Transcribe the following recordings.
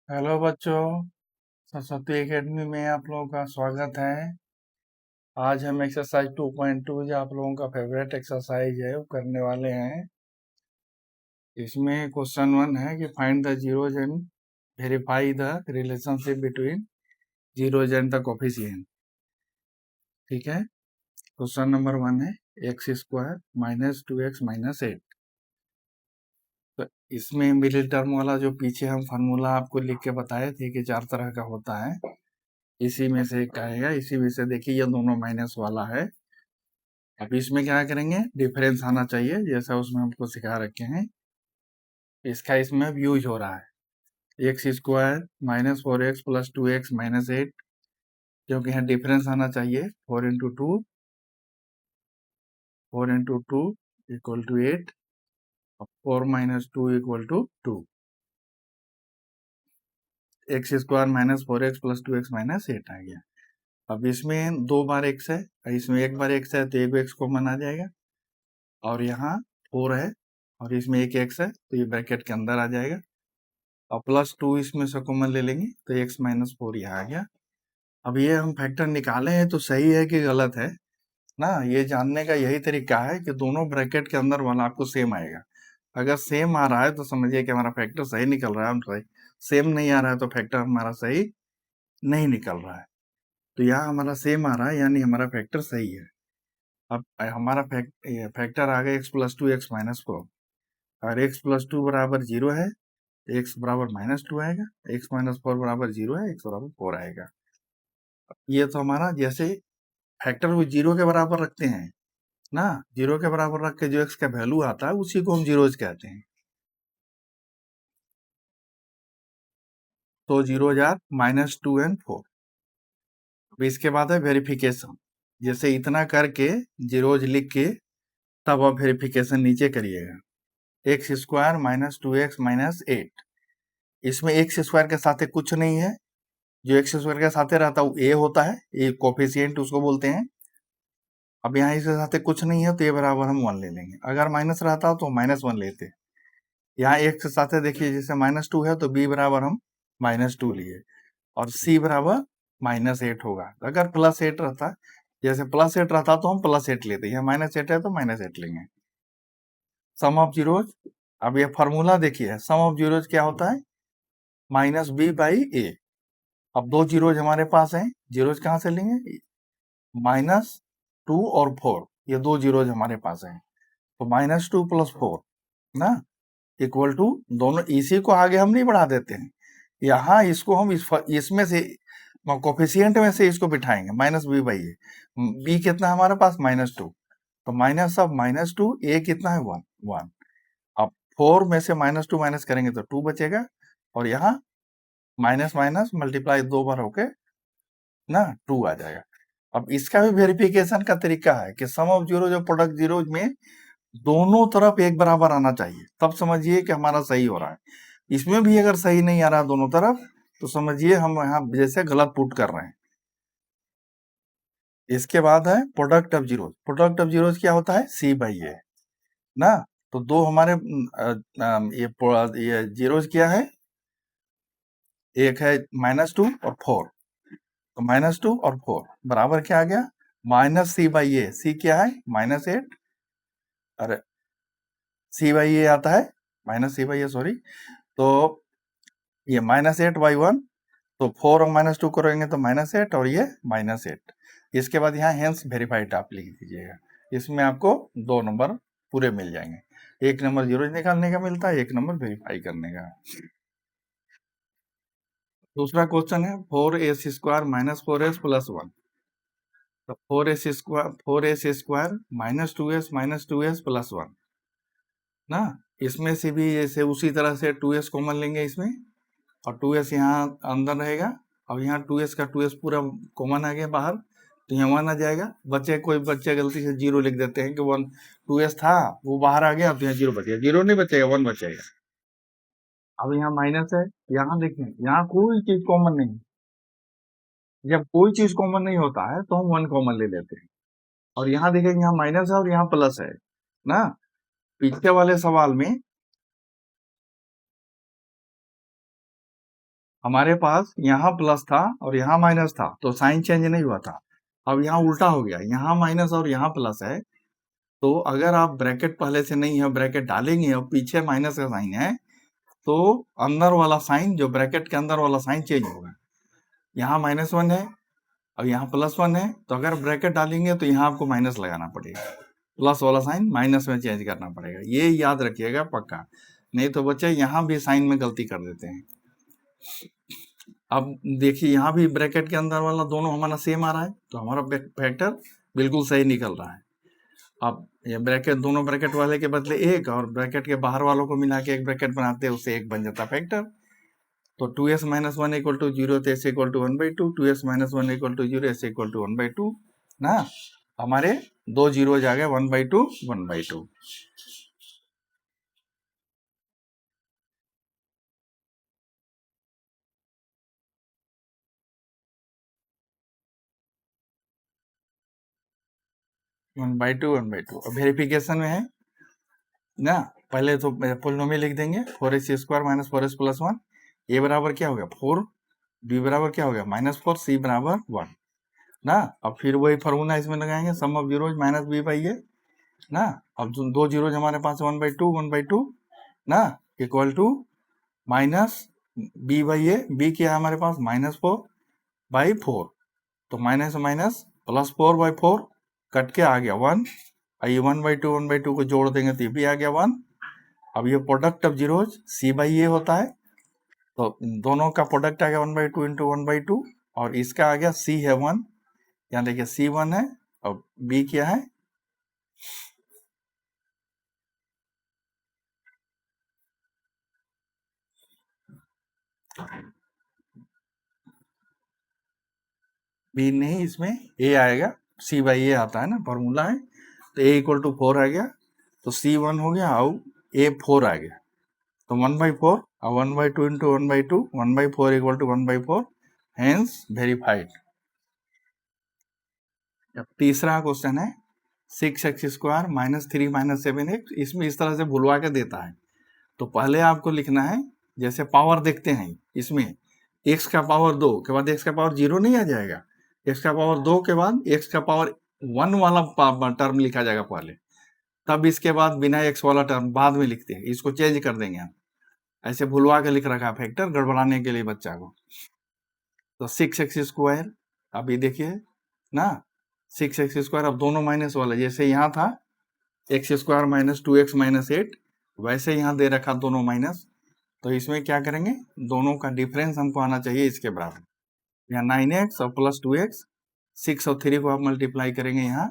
Hello बच्चों, Saraswati academy में आप लोगों का स्वागत है। आज हम एक्सरसाइज 2.2 जो आप लोगों का फेवरेट एक्सरसाइज है वो करने वाले हैं। इसमें क्वेश्चन 1 है कि find the zeros and verify the relationship between zeros and the coefficient. ठीक है, क्वेश्चन नंबर 1 है x square minus 2x minus 8। तो इसमें मिडिल टर्म वाला जो पीछे हम फार्मूला आपको लिख के बताए थे कि 4 तरह का होता है, इसी में से एक आएगा। इसी में से देखिए ये दोनों माइनस वाला है। अब इसमें क्या करेंगे, डिफरेंस आना चाहिए जैसा उसमें हमको सिखा रखे हैं। इसका इसमें अब यूज हो रहा है x square minus 4x plus 2x minus 8, क्योंकि यहाँ डिफरेंस आना चाहिए। 4 into two equal to 8, 4 minus 2 equal to 2। X square minus 4x plus 2x minus 8 आ गया। अब इसमें 2 बार x है, इसमें 1 बार x है तो एक x कॉमन आ जाएगा, और यहाँ 4 है और इसमें एक x है तो ये ब्रैकेट के अंदर आ जाएगा, और प्लस 2 इसमें से कॉमन ले लेंगे तो x माइनस 4 यहाँ आ गया। अब ये हम फैक्टर निकाले हैं तो सही है कि गलत है ना, ये जानने का यही तरीका है कि दोनों ब्रैकेट के अंदर वाला आपको सेम आएगा। अगर सेम आ रहा है तो समझिए कि हमारा फैक्टर सही निकल रहा है, हम सही। सेम नहीं आ रहा है तो फैक्टर हमारा सही नहीं निकल रहा है। तो यहाँ हमारा सेम आ रहा है यानी हमारा फैक्टर सही है। अब हमारा फैक्टर आ गया एक्स प्लस 2 एक्स माइनस 4। अगर एक्स प्लस 2 बराबर 0 है तो एक्स बराबर माइनस 2 आएगा, एक्स माइनस 4 बराबर 0 है, एक्स बराबर 4 आएगा। ये तो हमारा जैसे फैक्टर को 0 के बराबर रखते हैं ना, 0 के बराबर रख के जो एक्स का वैल्यू आता है उसी को हम जीरोज कहते हैं। तो 0 जार माइनस 2 एंड 4। अब इसके बाद है वेरिफिकेशन। जैसे इतना करके जीरोज लिख के तब आप वेरिफिकेशन नीचे करिएगा। X square minus 2x minus 8, इसमें एक्स स्क्वायर के साथ कुछ नहीं है। जो एक्स स्क्वायर के साथ रहता है वो ए होता है, ये कोफिशिएंट उसको बोलते हैं। अब यहाँ इसके साथ कुछ नहीं है तो ये बराबर हम 1 ले लेंगे। अगर माइनस रहता तो माइनस 1 लेते। यहाँ एक के साथ देखिए जैसे माइनस 2 है तो बी बराबर हम माइनस 2 लिए, और सी बराबर माइनस 8 होगा। अगर प्लस 8 रहता, जैसे प्लस 8 रहता तो हम प्लस 8 लेते, यहाँ माइनस 8 है तो माइनस 8 लेंगे। सम ऑफ जीरोज, अब ये फॉर्मूला देखिए, सम ऑफ जीरोज क्या होता है, माइनस बी बाई ए। अब 2 जीरोज हमारे पास हैं, जीरोज कहाँ से लेंगे, माइनस 2 और 4, ये 2 जीरोज हमारे पास हैं। तो माइनस 2 प्लस 4 ना इक्वल टू, दोनों इसी को आगे हम नहीं बढ़ा देते हैं, यहाँ इसको हम इसमें से कोफिशिएंट में से इसको बिठाएंगे, minus B by A. B कितना है हमारे पास, माइनस 2, तो माइनस ऑफ माइनस 2, ए कितना है 1। अब 4 में से माइनस 2 माइनस करेंगे तो 2 बचेगा, और यहाँ माइनस माइनस मल्टीप्लाई 2 बार होके ना 2 आ जाएगा। अब इसका भी वेरिफिकेशन का तरीका है कि सम ऑफ जीरो जो प्रोडक्ट जीरो में दोनों तरफ एक बराबर आना चाहिए, तब समझिए कि हमारा सही हो रहा है। इसमें भी अगर सही नहीं आ रहा दोनों तरफ तो समझिए हम यहाँ जैसे गलत पुट कर रहे हैं। इसके बाद है product of zeros. Product of zeros क्या होता है, सी बाई ए ना। तो दो हमारे ये जीरोज क्या है, एक है माइनस 2 और 4, तो माइनस 2 और 4 बराबर क्या आ गया, माइनस सी बाई ए। सी क्या है, माइनस 8, अरे सी बाई ए आता है minus c by a, sorry. तो ये माइनस 8 बाई 1, तो 4 और माइनस 2 करेंगे तो माइनस 8, और ये माइनस 8। इसके बाद यहाँ हेंस वेरीफाइड आप लिख दीजिएगा। इसमें आपको 2 नंबर पूरे मिल जाएंगे, 1 नंबर जीरो निकालने का मिलता है, 1 नंबर वेरीफाई करने का। दूसरा क्वेश्चन है 4s square minus 4s plus 1। तो 4s square minus 2s plus 1 ना। इसमें से भी जैसे उसी तरह से 2s कॉमन लेंगे इसमें, और 2s यहाँ अंदर रहेगा, और यहाँ 2s का 2s पूरा कॉमन आ गया बाहर, तो यहाँ 1 आ जाएगा। कोई बच्चे गलती से 0 लिख देते हैं कि 1 2s था वो बाहर आ गया, तो यहाँ 0 बचेगा, 0 नहीं बचेगा, 1 बचेगा। अब यहाँ माइनस है, यहाँ देखिए यहाँ कोई चीज कॉमन नहीं, जब कोई चीज कॉमन नहीं होता है तो हम 1 कॉमन ले लेते हैं। और यहाँ देखेंगे यहाँ माइनस है और यहाँ प्लस है ना। पिछले वाले सवाल में हमारे पास यहाँ प्लस था और यहाँ माइनस था, तो साइन चेंज नहीं हुआ था। अब यहाँ उल्टा हो गया, यहाँ माइनस और यहाँ प्लस है, तो अगर आप ब्रैकेट पहले से नहीं है, ब्रैकेट डालेंगे और पीछे माइनस का साइन है, तो अंदर वाला साइन, जो ब्रैकेट के अंदर वाला साइन चेंज होगा। यहाँ -1 है और यहाँ +1 है, तो अगर ब्रैकेट डालेंगे तो यहाँ आपको माइनस लगाना पड़ेगा, प्लस वाला साइन माइनस में चेंज करना पड़ेगा। ये याद रखिएगा पक्का, नहीं तो बच्चे यहाँ भी साइन में गलती कर देते हैं। अब देखिए यहाँ भी ब्रैकेट के अंदर वाला दोनों हमारा सेम आ रहा है, तो हमारा फैक्टर बिल्कुल सही निकल रहा है। अब ये ब्रैकेट, दोनों ब्रैकेट वाले के बदले एक और ब्रैकेट के बाहर वालों को मिला के एक ब्रैकेट बनाते हैं, उससे एक बन जाता फैक्टर। तो 2s - 1 = 0, तो s = 1/2, 2s - 1 = 0, s = 1/2 ना। हमारे 2 जीरोज आ गए, 1/2 1/2। वन बाई टू अब वेरिफिकेशन में है ना, पहले तो पोलिनोमियल लिख देंगे, 4x² - 4s + 1, a बराबर क्या हो गया 4, b बराबर क्या हो गया -4, c बराबर 1 ना। अब फिर वही फार्मूला इसमें लगाएंगे, sum of zeros minus b by A ना। अब जो दो जीरोज हमारे पास 1/2 ना, equal to minus b by A, b क्या है हमारे पास -4/4, तो माइनस माइनस +4/4 कट के आ गया 1, ये 1/2 को जोड़ देंगे तो ये भी आ गया 1। अब ये product of zeros c by A होता है, तो दोनों का प्रोडक्ट आ गया 1/2 × 1/2, और इसका आ गया c है 1, यहाँ देखिए c 1 है और b क्या है, b नहीं, इसमें a आएगा, c बाई ए आता है ना, फॉर्मूला है, तो a = 4 आ गया, तो c 1 हो गया और a 4 आ गया, तो 1/4 और 1/2 × 1/2, 1/4 = 1/4, हेंस वेरीफाइड। अब तीसरा क्वेश्चन है 6x² - 3 - 7x, इसमें इस तरह से भुलवा के देता है, तो पहले आपको लिखना है, जैसे पावर देखते हैं इसमें, x का पावर 2 के बाद x का पावर 0 नहीं आ जाएगा, x का पावर 2 के बाद x का पावर 1 वाला टर्म लिखा जाएगा पहले, तब इसके बाद बिना x वाला टर्म बाद में लिखते हैं, इसको चेंज कर देंगे हम, ऐसे भुलवा के लिख रखा फैक्टर गड़बड़ाने के लिए बच्चा को। तो 6x², अभी देखिए ना, 6x², अब दोनों माइनस वाला, जैसे यहाँ था x² - 2x - 8, वैसे यहाँ दे रखा दोनों माइनस, तो इसमें क्या करेंगे, दोनों का डिफरेंस हमको आना चाहिए इसके बराबर, यहाँ 9x और प्लस 2x, 6 और 3 को आप मल्टीप्लाई करेंगे यहाँ,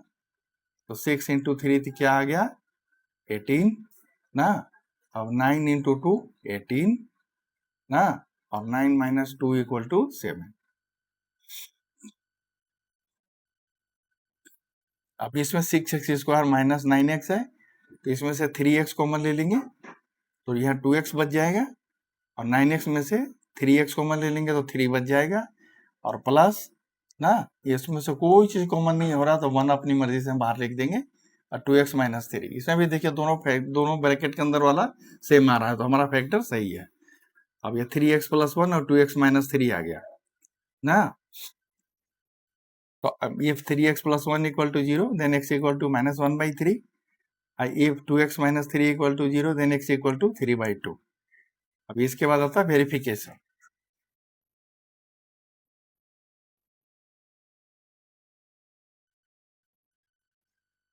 तो 6 × 3 क्या आ गया 18 ना, अब 9 × 2 18 ना, और 9 - 2 = 7। अब इसमें 6x² - 9x है, तो इसमें से 3x कॉमन ले लेंगे, तो यहाँ 2x बच जाएगा, और 9x में से 3x कॉमन ले लेंगे तो 3 बच जाएगा, और प्लस ना, इसमें से कोई चीज कॉमन नहीं हो रहा, तो 1 अपनी मर्जी से हम बाहर लिख देंगे, और 2x - 3, इसमें भी देखिए दोनों ब्रैकेट के अंदर वाला सेम आ रहा है, तो हमारा फैक्टर सही है। अब ये 3x + 1 और 2x - 3 आ गया ना, तो अब if 3x + 1 = 0, then x = -1/3, if 2x - 3 = 0, then x = 3/2। अब इसके बाद आता है वेरिफिकेशन,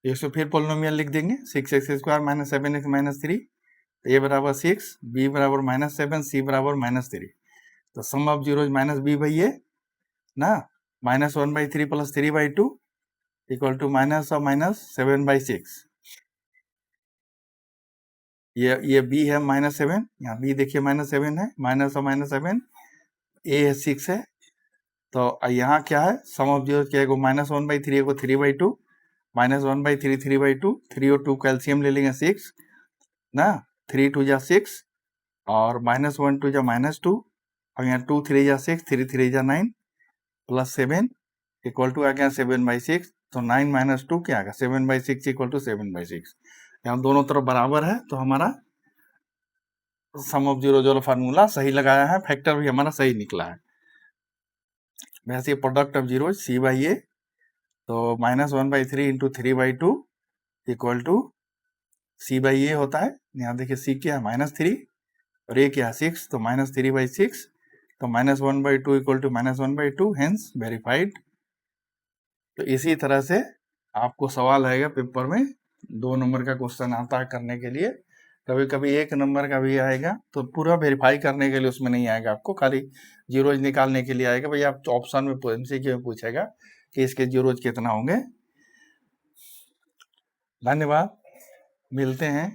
इसको फिर पोलिनोमियल लिख देंगे, 6x² - 7x - 3, a बराबर 6, b बराबर -7, c बराबर -3, तो सम of zeros -b by A ना, -1/3 + 3/2 = -7/6, ये b है -7, यहाँ b देखिए -7 है, -7, a है 6 है, तो यहाँ क्या है, सम ऑफ जीरोज क्या है, -1/3 को 3/2, -1/3 3/2, 3 और 2 कैल्शियम ले लेंगे 6 ना, 3 2 जा 6, और -1 2 जा -2, और यहाँ 2 3 जा 6, 3 3 जा 9, प्लस 7 इक्वल टू आ गया 7/6, तो 9 - 2 क्या आ गया 7/6 = 7/6, यहाँ दोनों तरफ बराबर है, तो हमारा सम ऑफ जीरोज वाला फार्मूला सही लगाया है, फैक्टर भी हमारा सही निकला है। वैसे product of zeros C by A, तो -1/3 into 3/2 equal to C by A होता है। यहाँ देखिए सी क्या है -3 और ए क्या है 6, तो -3/6, तो -1/2 इक्वल टू -1/2, हेंस वेरीफाइड। तो इसी तरह से आपको सवाल आएगा पेपर में, 2 नंबर का क्वेश्चन आता है करने के लिए, कभी कभी 1 नंबर का भी आएगा, तो पूरा वेरीफाई करने के लिए उसमें नहीं आएगा आपको, खाली जीरोज निकालने के लिए आएगा। भाई आप ऑप्शन में MCQ में पूछेगा कि इसके जीरोज कितना होंगे। धन्यवाद, मिलते हैं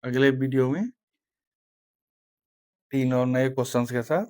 अगले वीडियो में 3 और नए क्वेश्चंस के साथ।